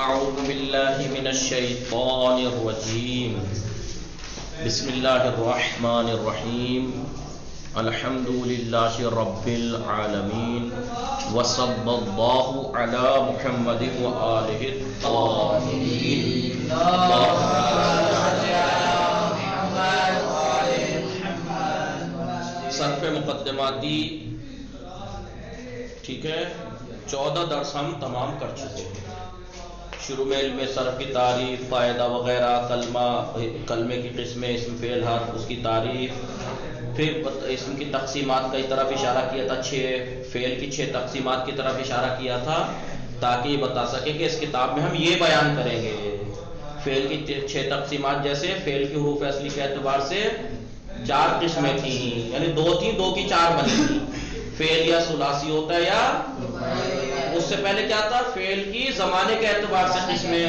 أعوذ بالله من الشيطان الرجيم بسم الله الرحمن الرحيم الحمد لله رب العالمين وصلى الله على محمد وآله الطاهرين. صرف مقدماتی ٹھیک ہے 14 درس ہم تمام کر چکے ہیں. شروع میں علم صرف کی تعریف، فائدہ وغیرہ، کلمے کی قسمیں، اسم فعل حرف، اس کی تعریف، پھر اسم کی تقسیمات کی طرف اشارہ کیا تھا، 6 فعل کی 6 تقسیمات کی طرف اشارہ کیا تھا تاکہ یہ بتا سکے کہ اس کتاب میں ہم یہ بیان کریں گے. فعل کی 6 تقسیمات جیسے فعل کی حروف اصلی کے اعتبار سے 4 قسمیں تھیں، یعنی 2 تھیں، 2 کی 4 بنی تھی. فعل یا ثلاثی ہوتا ہے یا اس سے پہلے کیا تھا، فعل کی زمانے کے اعتبار سے قسمیں.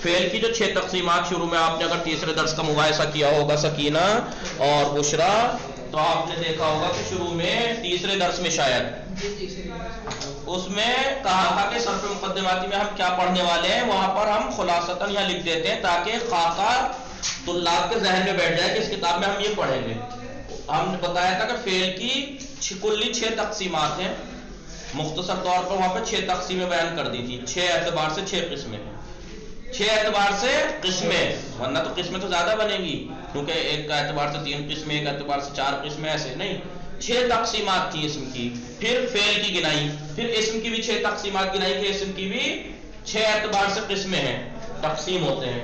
فعل کی جو 6 تقسیمات شروع میں آپ نے اگر تیسرے درس کا مباحثہ کیا ہوگا سکینہ اور بشرا تو آپ نے دیکھا ہوگا کہ شروع میں تیسرے درس میں شاید اس میں کہا تھا کہ صرف مقدماتی میں ہم کیا پڑھنے والے ہیں. وہاں پر ہم خلاصتاً یہاں لکھ دیتے ہیں تاکہ خاکہ طلاب کے ذہن میں بیٹھ جائے کہ اس کتاب میں ہم یہ پڑھیں گے. ہم نے بتایا تھا کہ فعل کی کلی 6 تقسیمات ہیں. مختصر طور پر وہاں پہ 6 تقسیمیں بیان کر دی تھی. 6 اعتبار سے 6 قسمیں ہیں. 6 اعتبار سے قسمیں، ورنہ تو قسمیں تو زیادہ بنے گی کیونکہ ایک کا اعتبار سے 3 قسمیں، ایک اعتبار سے 4 قسمیں، ایسے نہیں. 6 تقسیمات تھی اسم کی. پھر فعل کی گنائی، پھر اسم کی بھی 6 تقسیمات گنائی کہ اسم کی بھی 6 اعتبار سے قسمیں ہیں، تقسیم ہوتے ہیں.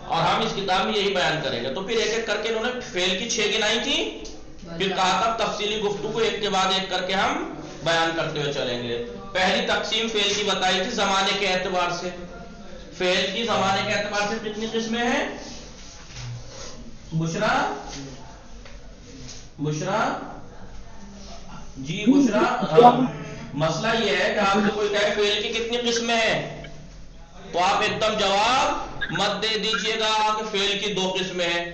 اور ہم اس کتاب میں یہی بیان کریں گے. تو پھر ایک ایک کر کے انہوں نے فعل کی 6 گنائی تھی، پھر کہا تھا تفصیلی گفتگو ایک کے بعد ایک کر کے ہم بیان کرتے ہوئے چلیں گے. پہلی تقسیم فعل کی بتائی تھی زمانے کے اعتبار سے. فعل کی زمانے کے اعتبار سے کتنی قسمیں ہیں بشرا؟ جی بشرا، مسئلہ یہ ہے کہ آپ سے کوئی کہے فعل کی کتنی قسمیں ہیں تو آپ ایک دم جواب مت دے دیجئے گا کہ فعل کی 2 قسمیں ہیں،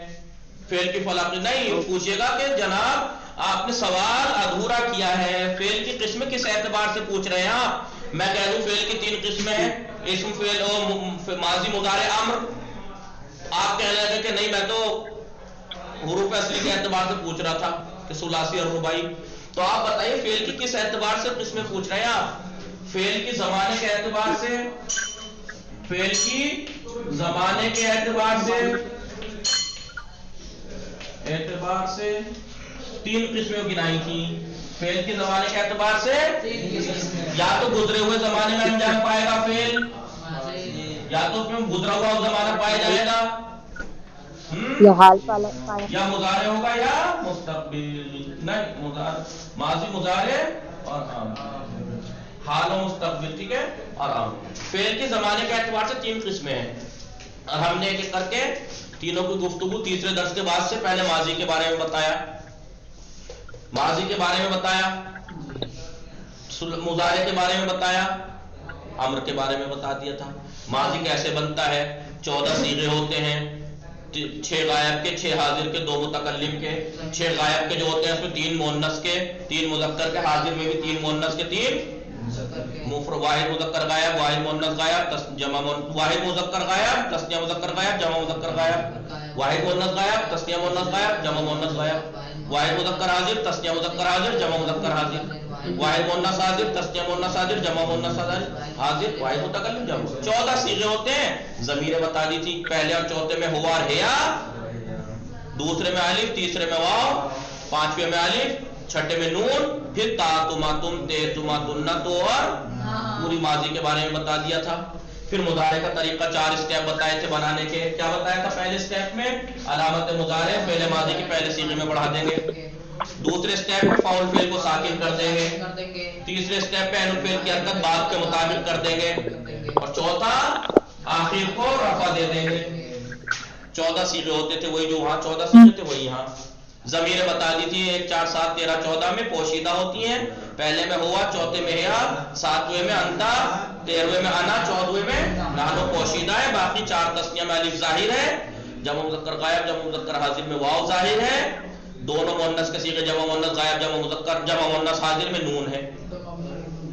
فعل کی فلاں نہیں. پوچھئے گا کہ جناب آپ نے سوال ادھورا کیا ہے، فعل کی قسمیں کس اعتبار سے پوچھ رہے ہیں آپ؟ میں کہہ دوں فعل کی 3 قسمیں ہیں، اسم فعل اور ماضی مضارع امر. آپ کہنے لگے کہ نہیں میں تو حروف اصلی کے اعتبار سے پوچھ رہا تھا کہ ثلاثی اور رباعی. تو آپ بتائیے فعل کی کس اعتبار سے قسمیں پوچھ رہے ہیں آپ؟ فعل کی زمانے کے اعتبار سے، فعل کی زمانے کے اعتبار سے 3 قسمیں گنائی تھی. فعل کے زمانے کے اعتبار سے یا تو گزرے ہوئے زمانے میں انجام پائے گا فعل، یا تو اس میں گزرا ہوا زمانہ پایا جائے گا، یا مضارع ہوگا یا مستقبل. نہیں، ماضی مضارع اور حال و مستقبل، ٹھیک ہے، اور فعل کے زمانے کے اعتبار سے 3 قسمیں ہیں. اور ہم نے ایک ایک کر کے تینوں کی گفتگو تیسرے درس کے بعد سے پہلے ماضی کے بارے میں بتایا، ماضی کے بارے میں بتایا، مضارع کے بارے میں بتایا، امر کے بارے میں بتا دیا تھا. ماضی کیسے بنتا ہے، 14 صیغے ہوتے ہیں، 6 غائب کے، 6 حاضر کے، 2 متکلم کے. 6 غائب کے جو ہوتے ہیں اس میں 3 مؤنث کے، 3 مذکر کے، حاضر میں بھی 3 مؤنث کے، 3 مفرد، واحد مذکر غائب، واحد مؤنث غائب، جمع واحد مذکر غائب، تثنیہ مذکر غائب، جمع مذکر غائب، واحد مؤنث غائب، تثنیہ مؤنث غائب، جمع مؤنث غائب، واحد مذکر حاضر، تثنیہ مذکر حاضر، جمع مذکر حاضر، واحد مؤنث حاضر، تثنیہ مؤنث حاضر، جمع مؤنث حاضر، واحد متکلم جمع. 14 صیغے ہوتے ہیں. ضمیریں بتا دی تھی، پہلے اور چوتھے میں ہوا اور ہیا، دوسرے میں الف، تیسرے میں واو، پانچویں میں الف، چھٹے میں نون، پھر تا، تما، تم، تے، تما، تنہ، تو اور پوری ماضی کے بارے میں بتا دیا تھا. پھر مضارع کا طریقہ 4 اسٹیپ بتائے تھے بنانے کے. کیا بتایا تھا پہلے اسٹیپ میں؟ علامت مضارع پہلے ماضی کی پہلے صیغے میں بڑھا دیں گے. دوسرے اسٹیپ میں فاعل فعل کو ساکن کر دیں گے. تیسرے اسٹیپ پہ عین فعل کی حرکت باب کے مطابق کر دیں گے. اور چوتھا آخر کو رفع دے دیں گے. 14 صیغے ہوتے تھے، وہی جو وہاں 14 صیغے تھے وہی یہاں. ضمیریں بتا دی تھی 1 4 7 13 14 میں پوشیدہ ہوتی ہیں. پہلے میں ہوا، چوتھے میں ہیا، 7ویں میں انتا، 13ویں میں انا، 14ویں میں نحنو پوشیدہ ہے. باقی 4 تسنیہ میں الف ظاہر ہے، جمع مذکر غائب، جمع مذکر حاضر میں واو ظاہر ہے. دونوں مؤنث کے صیغے جمع مؤنث غائب، جمع مذکر، جمع مؤنث حاضر میں نون ہے.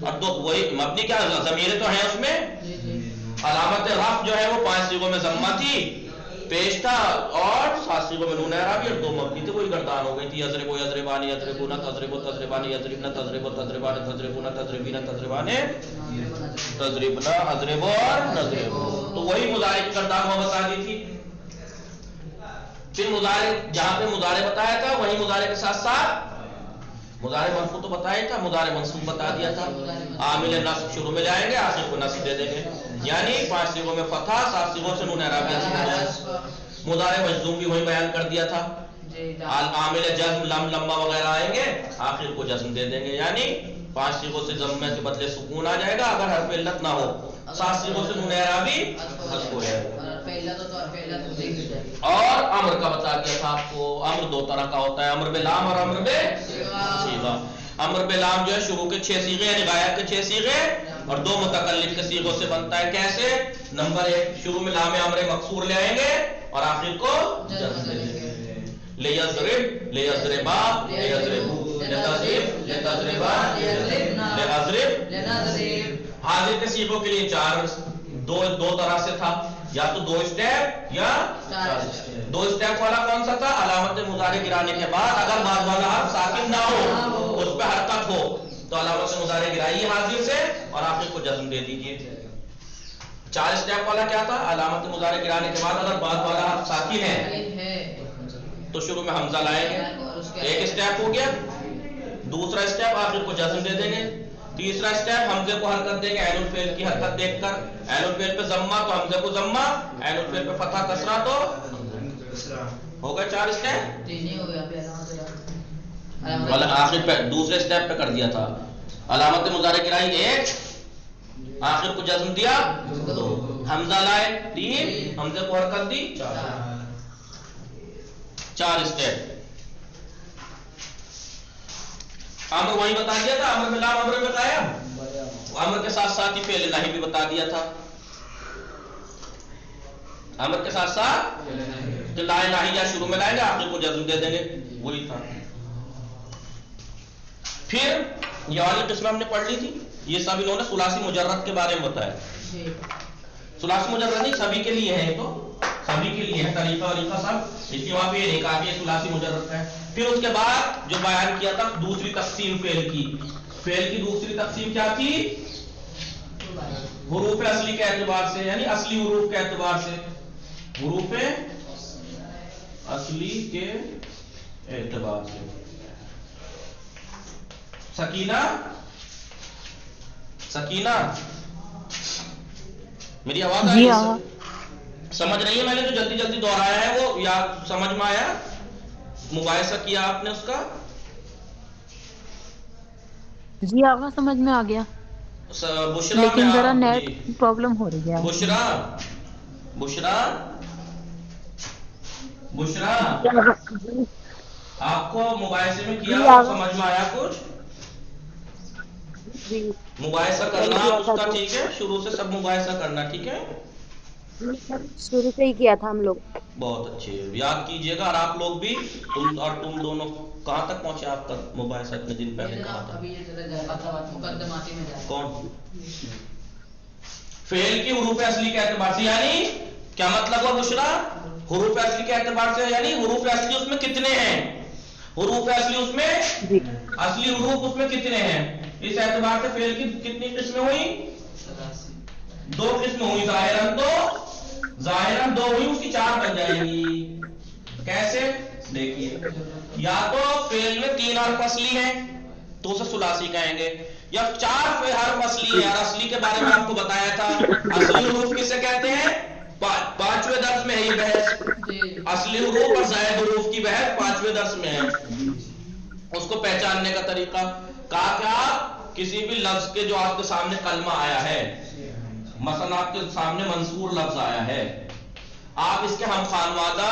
اب تو وہی مبنی کیا ضمیریں تو ہیں اس میں، علامت رفع جو ہے وہ 5 صیغوں میں ضمہ تھی، پیش تھا، اور 7 صیغوں میں نون اعرابی اور 2 مبنی تھے، وہی گردان ہو گئی تھی. یضرب یضربانی یضربون تضرب تضربانی یضربن تضرب تضربان تضربون تضربین تضربان تضربنا اضرب اور نضرب. تو وہی مضارع کی گردان وہ بتا دی تھی. پھر مضارع جہاں پہ مضارع بتایا تھا وہی مضارع کے ساتھ ساتھ مضارع مرفوع تو بتایا تھا، مضارع منصوب بتا دیا تھا. عامل نصب شروع میں لائیں گے، آخر کو نصب دے دیں گے. یعنی 5 صیغوں میں فتح، 7 صیغوں سے نون اعرابی. مضارع مجزوم بھی وہی بیان کر دیا تھا. عامل جزم لم لما وغیرہ آئیں گے، آخر کو جزم دے دیں گے. یعنی 5 صیغوں سے ضمے کے بدلے سکون آ جائے گا اگر حرف علت نہ ہو. 7 صیغوں سے نون اعرابی حذف ہو جائے گا. اور امر کا بتا دیا تھا آپ کو. امر 2 طرح کا ہوتا ہے، امر بلام اور امر بصیغہ. امر بلام جو ہے شروع کے 6 صیغے یعنی غائب کے 6 صیغے اور 2 متکلم کے صیغوں سے بنتا ہے. کیسے؟ نمبر 1 شروع میں لام امر مکسور لے آئیں گے اور آخر کو جزم دے دیں گے. لیضرب لیضربا لیضربو لتضرب لتضربا لنضرب لنضرب. حاضر کے صیغوں کے لیے 2 طرح سے تھا، یا تو 2 اسٹیپ یا 4 اسٹیپ. 2 اسٹیپ والا کون سا تھا؟ علامت مضارع گرانے کے بعد اگر بعد والا حرف ساکن نہ ہو، اس پہ حرکت ہو تو علامت مضارع گرائیے حاضر سے اور آخر کو جزم دے دیجئے. 4 اسٹیپ والا کیا تھا؟ علامت مضارع گرانے کے بعد اگر بعد والا حرف ساکن ہے تو شروع میں حمزہ لائیں گے، 1 اسٹیپ ہو گیا. دوسرا اسٹیپ آخر کو جزم دے دیں گے. تیسرا اسٹیپ حمزے کو حرکت دیں گے عین الفعل کی حرکت دیکھ کر. عین الفعل پہ ضمہ تو حمزے کو ضمہ، عین الفعل پہ فتح کسرہ تو ہو گئے 4 اسٹیپ. آخر پہ دوسرے اسٹیپ پہ کر دیا تھا علامت مضارع گرائی 1، آخر کو جزم دیا 2، حمزہ لائے 3، حمزے کو حرکت دی 4 اسٹیپ. امر وہی بتا دیا تھا، امر میں لام امر میں بتایا، امر کے ساتھ ساتھ ہی فعل نہی بھی بتا دیا تھا. امر کے ساتھ ساتھ لا نہیہ شروع میں لائیں گے، آخر کو جزم دے دیں گے، وہی تھا. پھر یہ والی قسم ہم نے پڑھ لی تھی. یہ سب انہوں نے ثلاثی مجرد کے بارے میں بتایا. ثلاثی مجرد نہیں سبھی کے لیے ہے، تو سبھی کے لیے ہے طریقہ وریقہ سب، اس لیے وہاں پہ یہ نہیں کہا کہ یہ ثلاثی مجرد ہے. پھر اس کے بعد جو بیان کیا تھا دوسری تقسیم فعل کی. فعل کی دوسری تقسیم کیا تھی؟ حروف اصلی کے اعتبار سے، یعنی اصلی حروف کے اعتبار سے. حروف اصلی کے اعتبار سے. سکینہ سکینہ میری آواز آئی؟ سمجھ رہی ہے؟ میں نے جو جلدی جلدی دہرایا ہے وہ یا سمجھ میں آیا؟ مقایسہ کیا آپ نے اس کا؟ جی آقا سمجھ میں آ گیا، بشرا لیکن ذرا میں نیٹ پرابلم ہو رہی ہے. بشرا بشرا بشرا آپ کو مقایسے میں کیا اور سمجھ میں آیا کچھ؟ مقایسہ کرنا آپ اس کا، ٹھیک ہے؟ شروع سے سب مقایسہ کرنا، ٹھیک ہے؟ شروع سے ہی کیا تھا ہم لوگ. بہت اچھے، یاد کیجئے گا. اور آپ لوگ بھی، تم دونوں کہاں تک پہنچے آپ کا مباحثہ اتنے دن پہلے کہا تھا؟ کون؟ فعل کی حروف اصلی کے اعتبار سے، یعنی کیا مطلب ہوا بشرا؟ حروف اصلی کے اعتبار سے یعنی حروف اصلی اس میں کتنے ہیں؟ حروف اصلی اس میں اصلی حروف اس میں کتنے ہیں؟ اس اعتبار سے فعل کی کتنی قسمیں ہوئی؟ 2 قسمیں ہوئی. ظاہراً 2 ہوئی، اس کی 4 بن جائیں گی. کیسے؟ دیکھیے، یا تو فعل میں 3 حرف اصلی ہیں تو اسے ثلاثی کہیں گے، یا 4 حرف اصلی ہے. اور اصلی کے بارے میں آپ کو بتایا تھا اصلی حروف کسے کہتے ہیں؟ 5ویں درس میں ہے یہ بحث. اصلی حروف اور زائد حروف کی بحث 5ویں درس میں ہے. اس کو پہچاننے کا طریقہ کہا کہ آپ کسی بھی لفظ کے جو آپ کے سامنے کلمہ آیا ہے، مثلا آپ کے سامنے منصور لفظ آیا ہے، آپ اس کے ہم خانوادہ،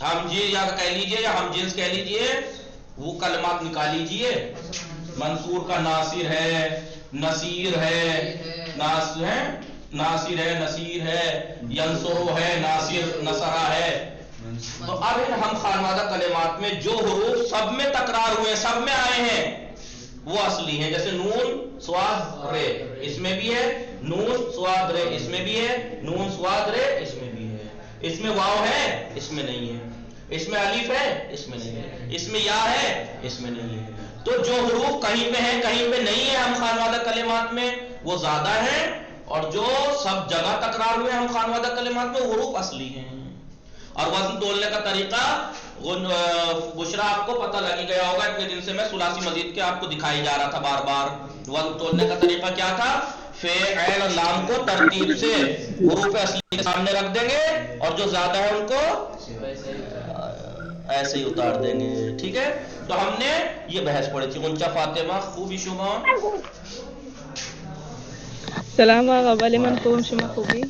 ہم جی یا کہہ لیجئے یا ہم جنس کہہ لیجئے، وہ کلمات نکال لیجئے. منصور کا ناصر ہے، نصیر ہے، ناصر ہے، نصیر ہے، ینصرو ہے، ناصر نصرہ ہے. تو اب ہم خانوادہ کلمات میں جو حروف سب میں تکرار ہوئے، سب میں آئے ہیں، وہ اصلی ہیں. جیسے نون سواد رے اس میں بھی ہے, نون سواد رے اس میں بھی ہے, نون سواد رے اس میں بھی ہے. اس میں واو ہے, اس میں نہیں ہے. اس میں الف ہے, اس میں نہیں ہے. اس میں یا ہے, اس میں نہیں ہے. تو جو حروف کہیں پہ ہیں کہیں پہ نہیں ہے ہم خانوادہ کلمات میں وہ زیادہ ہیں, اور جو سب جگہ تکرار ہوئے ہم خانوادہ کلمات میں وہ حروف اصلی ہیں. اور وزن تولنے کا طریقہ بشرا آپ کو پتہ لگ گیا ہوگا, اتنے دن سے میں ثلاثی مزید کے آپ کو دکھائی جا رہا تھا بار بار. وزن تولنے کا طریقہ کیا تھا؟ فے عین اور لام کو ترتیب سے حروف اصلی کے سامنے رکھ دیں گے, اور جو زیادہ ہے ان کو ایسے ہی اتار دیں گے. ٹھیک ہے, تو ہم نے یہ بحث پڑھی تھی. انچا فاطمہ خوبی شما سلام آقا ولی من خوبم شما خوبی.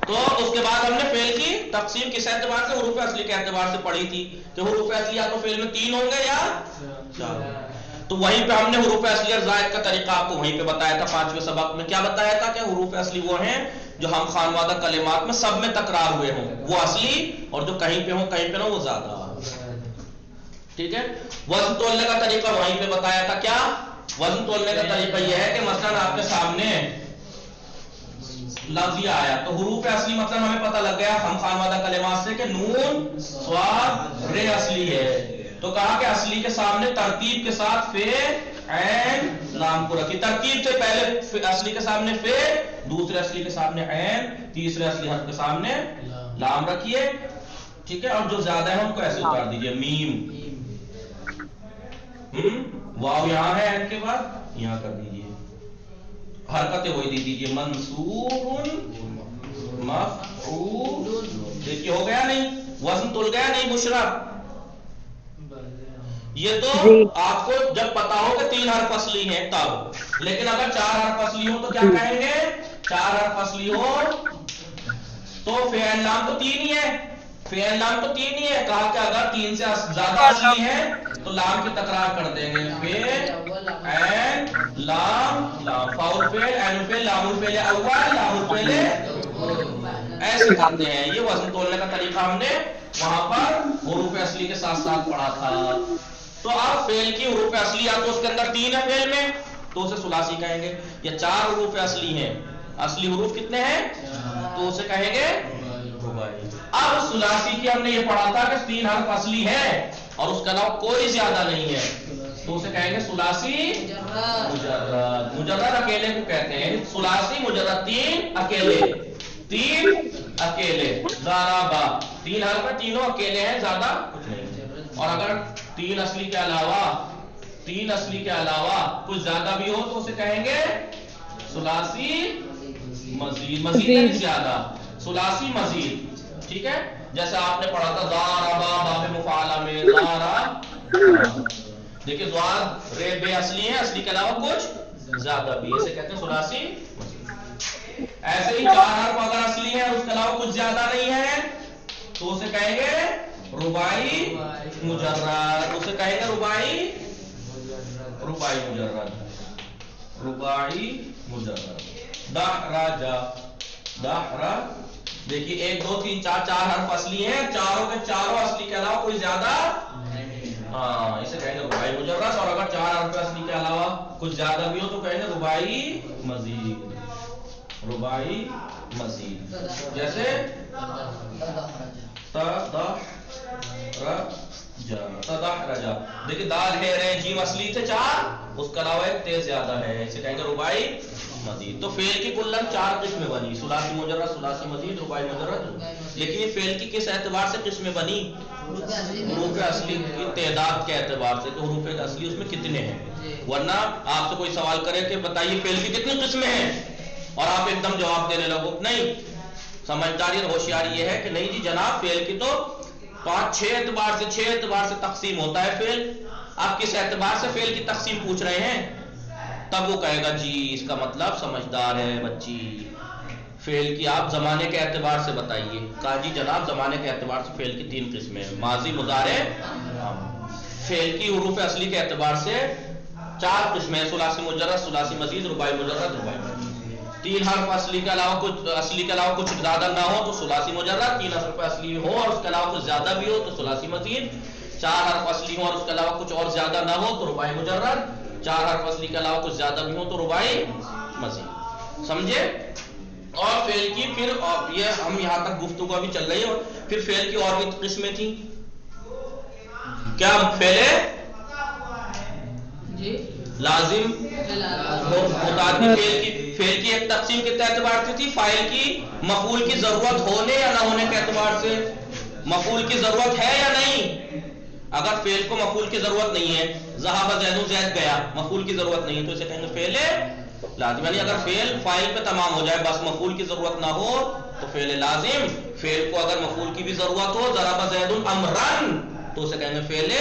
تو اس کے بعد ہم نے فعل کی تقسیم کس اعتبار سے؟ حروف اصلی کے اعتبار سے پڑھی تھی کہ حروف اصلی یا تو فعل میں 3 ہوں گے یا 4. تو وہیں پہ ہم نے حروف اصلی اور زائد کا طریقہ آپ کو وہیں پہ بتایا تھا. 5ویں سبق میں کیا بتایا تھا کہ حروف اصلی وہ ہیں جو ہم خانوادہ کلمات میں سب میں تکرار ہوئے ہوں وہ اصلی, اور جو کہیں پہ ہوں کہیں پہ نہ وہ زیادہ. ٹھیک ہے, وزن تولنے کا طریقہ وہیں پہ بتایا تھا. کیا وزن تولنے کا طریقہ یہ ہے کہ مثلا آپ کے سامنے لفظ یہ آیا تو حروف اصلی مثلا ہمیں پتہ لگ گیا ہم خانوادہ کلمات سے کہ نون صاد رے اصلی ہے, تو کہا کہ اصلی کے سامنے ترتیب کے ساتھ فے عین لام کو رکھی. ترتیب سے پہلے اصلی کے سامنے فے, دوسرے اصلی کے سامنے عین, تیسرے اصلی حرف کے سامنے لام رکھیے. ٹھیک ہے, اور جو زیادہ ہے ان کو ایسے اتار دیجئے. میم واو یہاں ہے عین کے بعد یہاں کر دیجئے, حرکتیں وہی دے دیجئے. منصوب مفعول. دیکھیے ہو گیا نہیں, وزن تول گیا نہیں بشرا. یہ تو آپ کو جب پتا ہو کہ 3 حرف اصلی ہیں تب, لیکن اگر 4 حرف اصلی ہو تو کیا کہیں گے؟ 4 حرف اصلی ہو تو فعل لام تو 3 ہی ہے, فعل لام تو 3 ہی ہے. کہا کہ اگر 3 سے زیادہ اصلی ہے تو لام کی تکرار کر دیں گے. فعل عین لام لام, فاؤل فعل عین فعل لام الفعل اول لام الفعل, ایسے کرتے ہیں. یہ وزن تولنے کا طریقہ ہم نے وہاں پر حروف اصلی کے ساتھ ساتھ پڑھا تھا. تو آپ فعل کی حروف اصلی یا تو اس کے اندر 3 ہے فعل میں تو اسے ثلاثی کہیں گے, یا 4 حروف اصلی ہیں, اصلی حروف کتنے ہیں تو اسے کہیں گے رباعی. اب ثلاثی کی ہم نے یہ پڑھا تھا کہ 3 حرف اصلی ہے اور اس کے علاوہ کوئی زیادہ نہیں ہے تو اسے کہیں گے ثلاثی مجرد. مجرد اکیلے کو کہتے ہیں ثلاثی مجرد, 3 اکیلے, 3 اکیلے. ضربا 3 حرف ہے, تینوں اکیلے ہیں, زیادہ کچھ نہیں. اور اگر 3 اصلی کے علاوہ کچھ زیادہ بھی ہو تو اسے کہیں گے ثلاثی مزید. مزید نہیں زیادہ, ثلاثی مزید. ٹھیک ہے, جیسے آپ نے پڑھا تھا ضاربا باب مفعلہ میں ضارب. دیکھیں ضاد رے بے اصلی ہے, اصلی کے علاوہ کچھ زیادہ بھی, اسے کہتے ہیں ثلاثی مزید. ایسے ہی 4 حرف اگر اصلی ہے اور اس کے علاوہ کچھ زیادہ نہیں ہے تو اسے کہیں گے رباعی مجرد. اسے کہیں گے رباعی مجرد. رباعی مجرد. دحرجا دحرج. دیکھیے 1 2 3 4 4 حرف اصلی ہیں, چاروں کے چاروں اصلی کے علاوہ کوئی زیادہ, ہاں اسے کہیں گے رباعی مجرد. اور اگر 4 حرف اصلی کے علاوہ کچھ زیادہ بھی ہو تو کہیں گے رباعی مزید. رباعی مزید. جیسے تدحرجا. دیکھیں دال ہے رے جیم اصلی تھے 4, اس کے علاوہ ایک تیز زیادہ ہے, اسے کہیں گے رباعی مزید. تو فعل کی کلن 4 قسمیں بنی, ثلاثی مجرد, ثلاثی مزید, رباعی مجرد. لیکن یہ فعل کی کس اعتبار سے قسمیں بنی؟ حروف اصلی کی تعداد کے اعتبار سے کہ حروف اصلی اس میں کتنے ہیں. ورنہ آپ سے کوئی سوال کرے کہ بتائیے فعل کی کتنی قسمیں ہیں اور آپ ایک دم جواب دینے لگو, نہیں. سمجھداری اور ہوشیاری یہ ہے کہ نہیں جی جناب فعل کی تو 5 6 اعتبار سے تقسیم ہوتا ہے فعل. آپ کس اعتبار سے فعل کی تقسیم پوچھ رہے ہیں؟ تب وہ کہے گا جی اس کا مطلب سمجھدار ہے بچی, فعل کی آپ زمانے کے اعتبار سے بتائیے. کہا جی جناب زمانے کے اعتبار سے فعل کی 3 قسمیں ہیں, ماضی مضارع. فعل کی حروف اصلی کے اعتبار سے 4 قسمیں ہیں, ثلاثی مجرد, ثلاثی مزید, رباعی مجرد, رباعی مزید. 3 حرف اصلی کے علاوہ کچھ زیادہ نہ ہو تو ثلاثی مجرد, 3 حرف اصلی ہو اور اس کے علاوہ کچھ زیادہ بھی ہو تو ثلاثی مزید, 4 حرف اصلی ہوں اور اس کے علاوہ کچھ اور زیادہ نہ ہو تو رباعی مجرد، 4 حرف اصلی کے علاوہ کچھ زیادہ بھی ہو تو رباعی مزید. سمجھے؟ اور فعل کی پھر یہ ہم یہاں تک گفتگو ابھی چل رہی ہے. پھر فعل کی اور بھی قسمیں تھیں. کیا فعل لازم متعدی فعل کی ایک تقسیم کے اعتبار سے تھی، فاعل کی مفعول کی ضرورت ہونے یا نہ ہونے کے اعتبار سے. مفعول کی ضرورت ہے یا نہیں؟ اگر فعل کو مفعول کی ضرورت نہیں ہے، ذهب زید، زید گیا، مفعول کی ضرورت نہیں ہے تو اسے کہیں گے فعل لازم. یعنی اگر فعل فاعل پہ تمام ہو جائے بس مفعول کی ضرورت نہ ہو تو فعل لازم. فعل کو اگر مفعول کی بھی ضرورت ہو، ضرب زید امرن، تو اسے کہیں گے فعل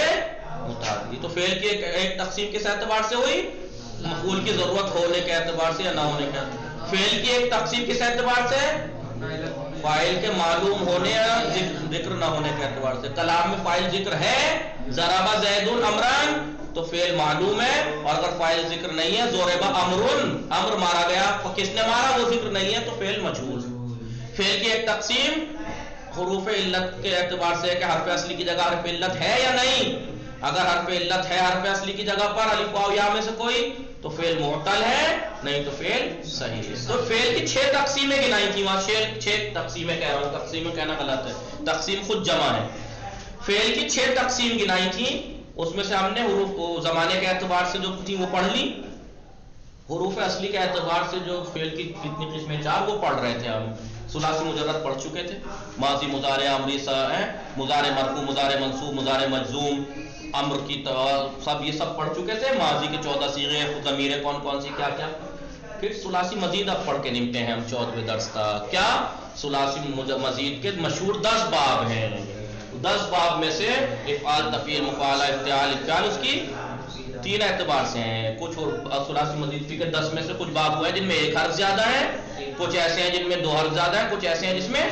متعدی. تو فعل کی ایک تقسیم کس اعتبار سے ہوئی؟ مفعول کی ضرورت ہونے کے اعتبار سے یا نہ ہونے کے اعتبار. فعل کی ایک تقسیم کس اعتبار سے؟ فاعل کے معلوم ہونے یا ذکر نہ ہونے کے اعتبار سے. کلام میں فاعل ذکر ہے، ضرب زید امرن، تو فعل معلوم ہے. اور اگر فاعل ذکر نہیں ہے، ضرب امرن، امر مارا گیا، کس نے مارا وہ ذکر نہیں ہے تو فعل مجہول. فعل کی ایک تقسیم حروف علت کے اعتبار سے کہ حرف اصلی کی جگہ حرف علت ہے یا نہیں. اگر حرف علت ہے حرف اصلی کی جگہ پر، الف واو یا میں سے کوئی، تو فعل معتل ہے، نہیں تو فعل صحیح ہے. تو فعل کی 6 تقسیمیں گنائی تھی وہاں. 6 تقسیمیں کہہ رہا ہوں، تقسیمیں کہنا غلط ہے، تقسیم خود جمع ہے. فعل کی 6 تقسیم گنائی تھی. اس میں سے ہم نے حروف زمانے کے اعتبار سے جو تھی وہ پڑھ لی. حروف اصلی کے اعتبار سے جو فعل کی کتنی قسمیں 4 وہ پڑھ رہے تھے ہم. ثلاثی مجرد پڑھ چکے تھے، ماضی، مضارع، امری، مضارع مرفوع، مضارع منصوب، مضارع مجزوم، امر کی سب یہ سب پڑھ چکے تھے. ماضی کے 14 صیغے، ضمیریں کون کون سی کیا کیا. پھر ثلاثی مزید اب پڑھ کے نمٹے ہیں ہم 14ویں درس تک. کیا ثلاثی مزید کے مشہور 10 باب ہیں. 10 باب میں سے افعال، تفعیل، مفعلہ، افتعال، افعال اس کی 3 اعتبار سے ہیں. کچھ ثلاثی مزید کے 10 میں سے کچھ باب ہوئے جن میں 1 حرف زیادہ ہے، کچھ ایسے ہیں جن میں 2 حرف زیادہ ہیں، کچھ ایسے ہیں جس میں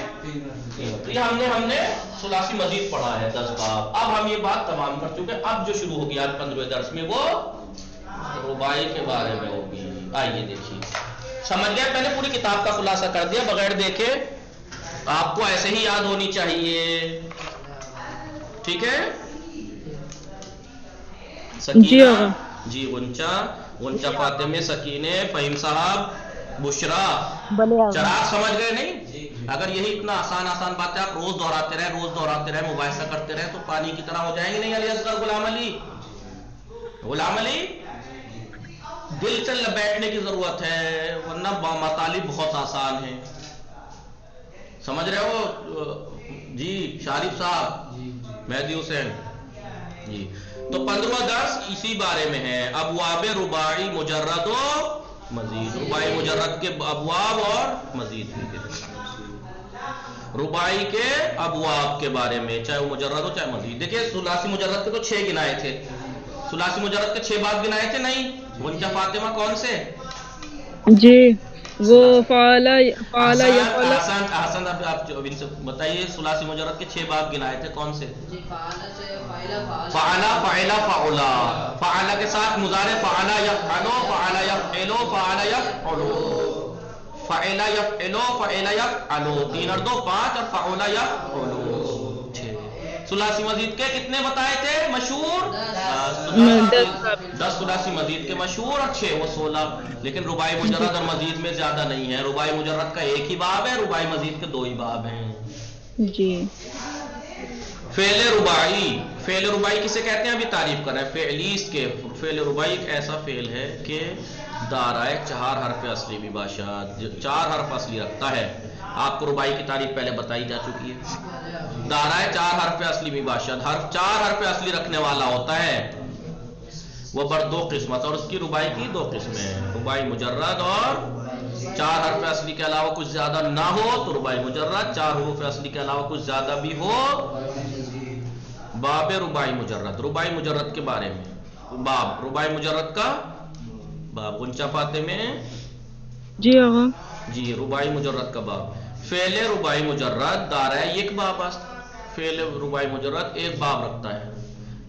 یہ ہم نے ثلاثی مزید پڑھا ہے 10 باب. اب ہم یہ بات تمام کر چکے. اب جو شروع ہوگی آج 15ویں درس میں وہ رباعی کے بارے میں ہوگی. آئیے دیکھیے، سمجھ گئے؟ پہلے پوری کتاب کا خلاصہ کر دیا بغیر دیکھے. آپ کو ایسے ہی یاد ہونی چاہیے، ٹھیک ہے؟ سکینہ جی، غنچہ فاطمہ، سکینے، فہیم صاحب، بشرا، چراغ، سمجھ گئے نہیں؟ اگر یہی اتنا آسان باتیں آپ روز دہراتے رہے، مباحثہ کرتے رہے تو پانی کی طرح ہو جائیں گے. نہیں علی اصغر، غلام علی دل سے بیٹھنے کی ضرورت ہے، ورنہ مطالب بہت آسان ہیں. سمجھ رہے ہو جی؟ شارف صاحب، مہدی حسین جی. تو 15واں درس اسی بارے میں ہے، ابواب رباعی مجرد و مزید. رباعی مجرد کے ابواب اور مزید بھی رباعی کے ابواب کے بارے میں، چاہے وہ مجرد ہو چاہے مزید. دیکھیں ثلاثی مجرد کے تو 6 گنائے تھے. ثلاثی مجرد کے 6 باب گنائے تھے. نہیں غنچہ فاطمہ کون سے؟ جی وہ فعلا یفعل. احسن. اب آپ ان سے بتائیے ثلاثی مجرد کے 6 باب گنائے تھے کون سے؟ فعلا، فعلا، فعلا. فعلا کے ساتھ مضارع فعلا یفعلو، فعلا یفعلو، فعلا یفعلو، فعلا یفعلو، فعلا یفعلو. 3 اور 2 5 اور فعلا یفعلو 6. ثلاثی مزید کے کتنے بتائے تھے مشہور؟ 10 ثلاثی مزید کے مشہور اور 6 وہ 16. لیکن رباعی مجرد اور مزید میں زیادہ نہیں ہے. رباعی مجرد کا 1 ہی باب ہے، رباعی مزید کے 2 ہی باب ہیں. جی. فعل رباعی، فعل رباعی کسے کہتے ہیں ابھی تعریف کر رہے ہیں. فعلیست کے فعل رباعی ایک ایسا فعل ہے کہ دارائے 4 حرف اصلی بھی باشد، 4 حرف اصلی رکھتا ہے. آپ کو رباعی کی تعریف پہلے بتائی جا چکی ہے. دارائے 4 حرف اصلی بھی باشد، 4 حرف اصلی رکھنے والا ہوتا ہے. وہ بر 2 قسمت، اور اس کی رباعی کی 2 قسمیں ہیں، رباعی مجرد اور 4 حرف اصلی کے علاوہ کچھ زیادہ نہ ہو تو رباعی مجرد، 4 حروف اصلی کے علاوہ کچھ زیادہ بھی ہو. باب رباعی مجرد، رباعی مجرد کے بارے میں باب، رباعی مجرد کا باب. غنچہ فاطمہ جی آقا جی، رباعی مجرد کا باب. فعل رباعی مجرد دارائے 1 باب است. فعل رباعی مجرد 1 باب رکھتا ہے.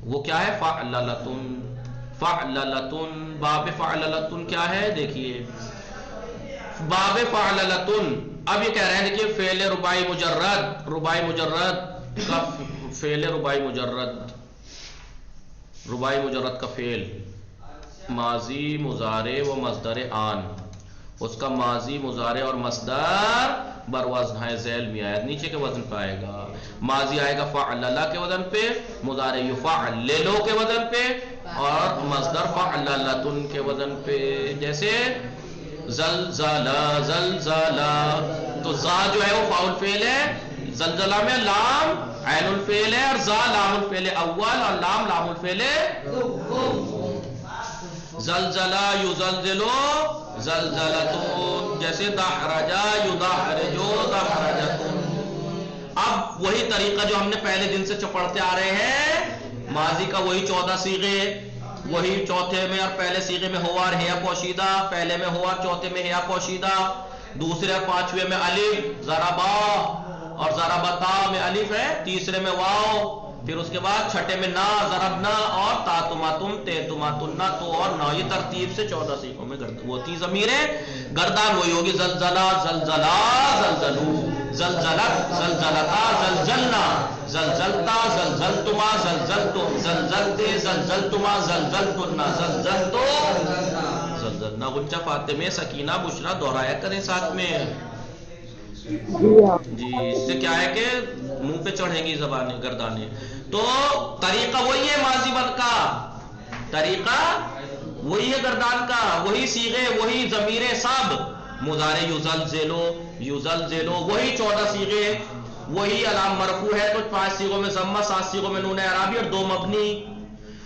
وہ کیا ہے؟ فعللتن. فعللتن، باب فعللتن کیا ہے؟ دیکھیے باب فعللتن. اب یہ کہہ رہے ہیں دیکھیے فعل رباعی مجرد، رباعی مجرد کا فعل رباعی مجرد رباعی مجرد کا فعل ماضی مضارع و مصدر آن، اس کا ماضی مضارع اور مصدر بر وزن ہے ذیل میعاد، نیچے کے وزن پہ آئے گا. ماضی آئے گا فعللا کے وزن پہ، مضارع یفعللو کے وزن پہ، اور مصدر فعللتن کے وزن پہ. جیسے زلزلہ زلزلہ، تو زا جو ہے وہ فاعل فعل ہے، زلزلہ میں لام عین الفعل ہے، اور زا لام الفعل اول، اور لام لام الفعل. زلزلہ یزلزلو زلزلتون، جیسے دحرجا یدحرجو دحرجتون. اب وہی طریقہ جو ہم نے پہلے دن سے پڑھتے آ رہے ہیں، ماضی کا وہی 14 صیغے، وہی چوتھے میں اور پہلے صیغے میں ہوا اور ہیا پوشیدہ، پہلے میں ہوا چوتھے میں ہیا پوشیدہ، دوسرے اور پانچویں میں الف، ضربا اور ضربتا میں الف ہے، تیسرے میں واو، پھر اس کے بعد چھٹے میں نا ضربنا، اور تا تماتم تے تماتنا تو اور نا. یہ ترتیب سے 14 صیغوں میں وہ 30 ضمیریں. گردان وہی ہوگی زلزلہ زلزلہ زلزلو زلزلت زلزلتا زلزلنا زلزلتا زلزلتما زلزلتم زلزلتے زلزلتما زلزلتنا زلزلتو زلزلنا. غنچہ فاطمہ سکینہ بشرا دوہرایا کریں ساتھ میں. جی اس سے کیا ہے کہ منہ پہ چڑھیں گی زبانیں گردانیں. تو طریقہ وہی ہے ماضی بل کا، طریقہ وہی ہے گردان کا، وہی صیغے وہی ضمیریں سب. مضارع یزلزلو یزلزلو وہی 14 صیغے، وہی علام مرفوع ہے تو 5 صیغوں میں ضمہ، 7 صیغوں میں نون اعرابی اور 2 مبنی.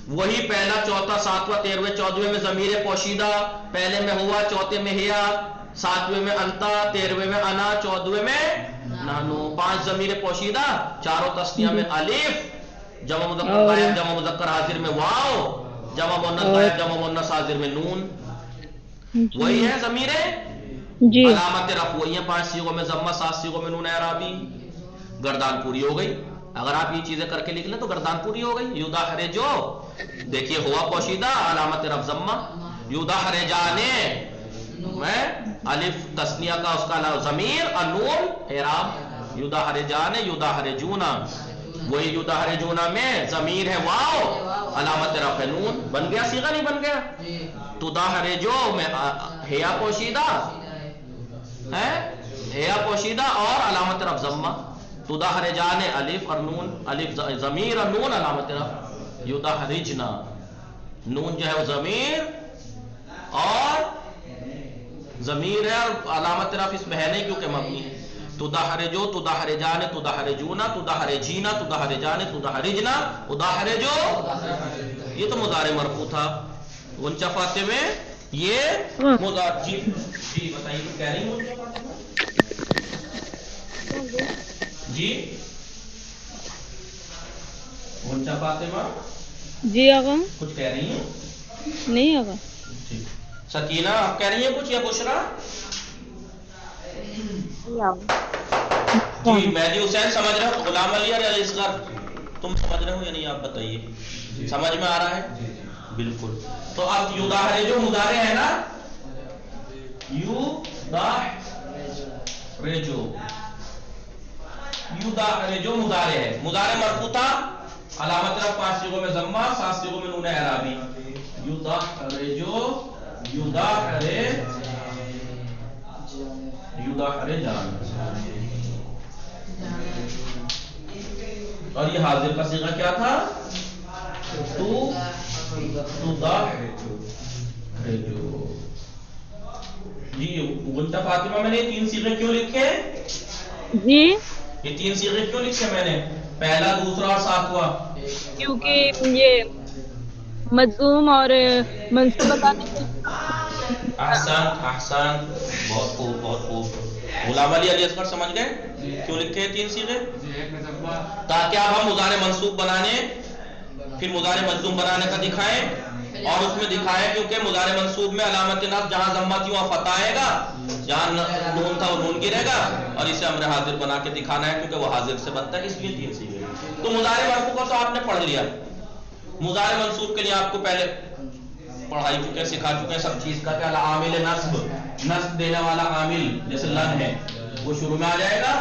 وہی پہلا چوتھا ساتواں 13ویں 14ویں میں ضمیر پوشیدہ، پہلے میں ہوا چوتھے میں ہیا، 7ویں میں انتا، 13ویں میں انا، 14ویں میں نانو. 5 ضمیر پوشیدہ، چاروں تسنیہ میں الف، جمع مذکر غائب جمع مذکر حاضر میں واو، جمع مؤنث غائب جمع مؤنث حاضر میں نون. وہی ہے ضمیریں. علامت رفع وہی ہیں 5 صیغوں میں ضمہ، 7 صیغوں میں نون اعرابی. گردان پوری ہو گئی. اگر آپ یہ چیزیں کر کے لکھ لیں تو گردان پوری ہو گئی. یدحرجو دیکھیے ہوا پوشیدہ، علامت رفع ضمہ. یدحرجانے میں الف تسنیہ کا اس کا ضمیر اور نون اعراب. یدحرجانے یدحرجونا، وہی یدحرجونا میں ضمیر ہے واو، علامت رفع نون. بن گیا صیغہ نہیں بن گیا؟ تدحرجو میں ہیا پوشیدہ ہے، ہیا پوشیدہ اور علامت رفع ضمہ. تدحرجان الف اور نون، الف ضمیر اور نون علامت رفع. یدحرجنا نون جو ہے وہ ضمیر اور ضمیر ہے اور علامت رفع اس میں ہے نہیں کیونکہ مبنی ہے. تدحرجو تدحرجان تدحرجونا تدحرجینا تدحرجان تدحرجنا تدحرجو، یہ تو مضارع مرفوع تھا. غنچہ فاطمہ یہ مضارع. جی بتائیے کہہ رہی ہوں جی غنچہ فاطمہ. جی آقا. کچھ کہہ رہی ہیں؟ نہیں آقا. سکینہ آپ کہہ رہی ہیں کچھ یا بشرا؟ جی مہدی حسین سمجھ رہے ہو؟ غلام علی اور اصغر تم سمجھ رہے ہو یا نہیں؟ آپ بتائیے سمجھ میں آ رہا ہے؟ بالکل. تو اب یدحرجو مضارع ہے نا، یدحرجو یدحرجو مضارع ہے، مضارع مرفوع تھا، علامت رفع 5 صیغوں میں ضمہ، 7 صیغوں میں نون اعرابی. یدحرجو یدحرجان، اور یہ حاضر کا صیغہ کیا تھا؟ تدحرجو. جی غنچہ فاطمہ میں نے 3 صیغے کیوں لکھے؟ جی یہ 3 صیغے کیوں لکھے میں نے؟ پہلا، دوسرا اور 7واں. کیونکہ یہ مجزوم اور منصوب بتانے کے. احسن احسن، بہت خوب بہت خوب. غلام علی اصغر سمجھ گئے کیوں لکھے 3 صیغے؟ تاکہ آپ ہم مضارع منصوب بنانے پھر مضارع مجزوم بنانے کا دکھائیں، اور اس میں دکھائیں کیونکہ مضارع منصوب میں علامت نصب جہاں ضمہ تھی وہاں فتح آئے گا، جہاں نون تھا وہ نون گرے گا، اور اسے امر حاضر بنا کے دکھانا ہے کیونکہ وہ حاضر سے بنتا ہے، اس لیے 3 صیغے. تو مضارع مرفوع کا تو آپ نے پڑھ لیا، مضارع منصوب کے لیے آپ کو پہلے پڑھائی چکے سکھا چکے سب چیز کا. کہ عامل نصب، نصب دینے والا عامل جیسے لن ہے وہ شروع میں آ جائے گا،